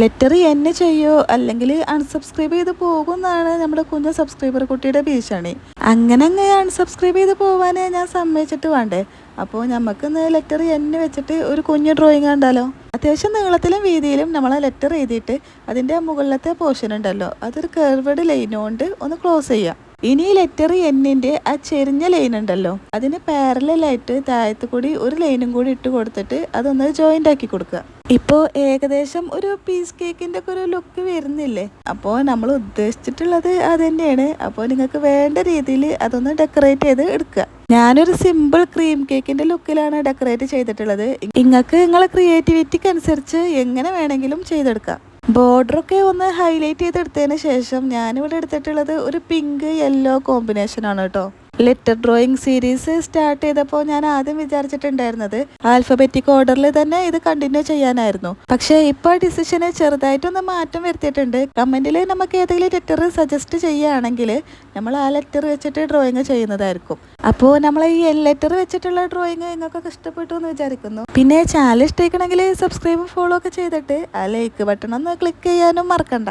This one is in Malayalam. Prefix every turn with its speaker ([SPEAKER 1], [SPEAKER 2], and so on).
[SPEAKER 1] ലെറ്റർ എന്നെ ചെയ്യോ അല്ലെങ്കിൽ അൺസബ്സ്ക്രൈബ് ചെയ്ത് പോകുമെന്നാണ് നമ്മുടെ കുഞ്ഞു സബ്സ്ക്രൈബർ കുട്ടിയുടെ ഭീഷണി. അങ്ങനെ അൺസബ്സ്ക്രൈബ് ചെയ്ത് പോവാൻ ഞാൻ സമ്മതിച്ചിട്ട് വേണ്ടേ. അപ്പോൾ നമുക്കിന്ന് ലെറ്റർ എന്നെ വെച്ചിട്ട് ഒരു കുഞ്ഞു ഡ്രോയിങ് കണ്ടാലോ. അത്യാവശ്യം നീളത്തിലും വീതിയിലും നമ്മളെ ലെറ്റർ എഴുതിയിട്ട് അതിൻ്റെ മുകളിലത്തെ പോർഷൻ ഉണ്ടല്ലോ അതൊരു കർവ്ഡ് ലൈൻ കൊണ്ട് ഒന്ന് ക്ലോസ് ചെയ്യാം. ഇനി ലെറ്റർ എന്നിൻ്റെ ആ ചെരിഞ്ഞ ലൈൻ ഉണ്ടല്ലോ അതിന് പാരലായിട്ട് താഴത്ത് കൂടി ഒരു ലൈനും കൂടി ഇട്ട് കൊടുത്തിട്ട് അതൊന്ന് ജോയിൻ്റ് ആക്കി കൊടുക്കുക. ഇപ്പോൾ ഏകദേശം ഒരു പീസ് കേക്കിൻ്റെ ഒക്കെ ഒരു ലുക്ക് വരുന്നില്ലേ. അപ്പോൾ നമ്മൾ ഉദ്ദേശിച്ചിട്ടുള്ളത് അത് തന്നെയാണ്. അപ്പോൾ നിങ്ങൾക്ക് വേണ്ട രീതിയിൽ അതൊന്ന് ഡെക്കറേറ്റ് ചെയ്ത് എടുക്കുക. ഞാനൊരു സിമ്പിൾ ക്രീം കേക്കിൻ്റെ ലുക്കിലാണ് ഡെക്കറേറ്റ് ചെയ്തിട്ടുള്ളത്. നിങ്ങൾക്ക് നിങ്ങളെ ക്രിയേറ്റിവിറ്റിക്ക് അനുസരിച്ച് എങ്ങനെ വേണമെങ്കിലും ചെയ്തെടുക്കാം. ബോർഡറൊക്കെ ഒന്ന് ഹൈലൈറ്റ് ചെയ്തെടുത്തതിന് ശേഷം ഞാനിവിടെ എടുത്തിട്ടുള്ളത് ഒരു പിങ്ക് യെല്ലോ കോമ്പിനേഷനാണ് കേട്ടോ. ലെറ്റർ ഡ്രോയിങ് സീരീസ് സ്റ്റാർട്ട് ചെയ്തപ്പോൾ ഞാൻ ആദ്യം വിചാരിച്ചിട്ടുണ്ടായിരുന്നത് ആൽഫബറ്റിക് ഓർഡറിൽ തന്നെ ഇത് കണ്ടിന്യൂ ചെയ്യാനായിരുന്നു. പക്ഷേ ഇപ്പോൾ ഡിസിഷന് ചെറുതായിട്ടൊന്ന് മാറ്റം വരുത്തിയിട്ടുണ്ട്. കമൻറ്റിൽ നമുക്ക് ഏതെങ്കിലും ലെറ്റർ സജസ്റ്റ് ചെയ്യുകയാണെങ്കിൽ നമ്മൾ ആ ലെറ്റർ വെച്ചിട്ട് ഡ്രോയിങ് ചെയ്യുന്നതായിരിക്കും. അപ്പോൾ നമ്മൾ ഈ ലെറ്റർ വെച്ചിട്ടുള്ള ഡ്രോയിങ് നിങ്ങൾക്കൊക്കെ ഇഷ്ടപ്പെട്ടു എന്ന് വിചാരിക്കുന്നു. പിന്നെ ചാനൽ ഇഷ്ടമാക്കണമെങ്കിൽ സബ്സ്ക്രൈബും ഫോളോ ഒക്കെ ചെയ്തിട്ട് ആ ലൈക്ക് ബട്ടൺ ഒന്ന് ക്ലിക്ക് ചെയ്യാനും മറക്കണ്ട.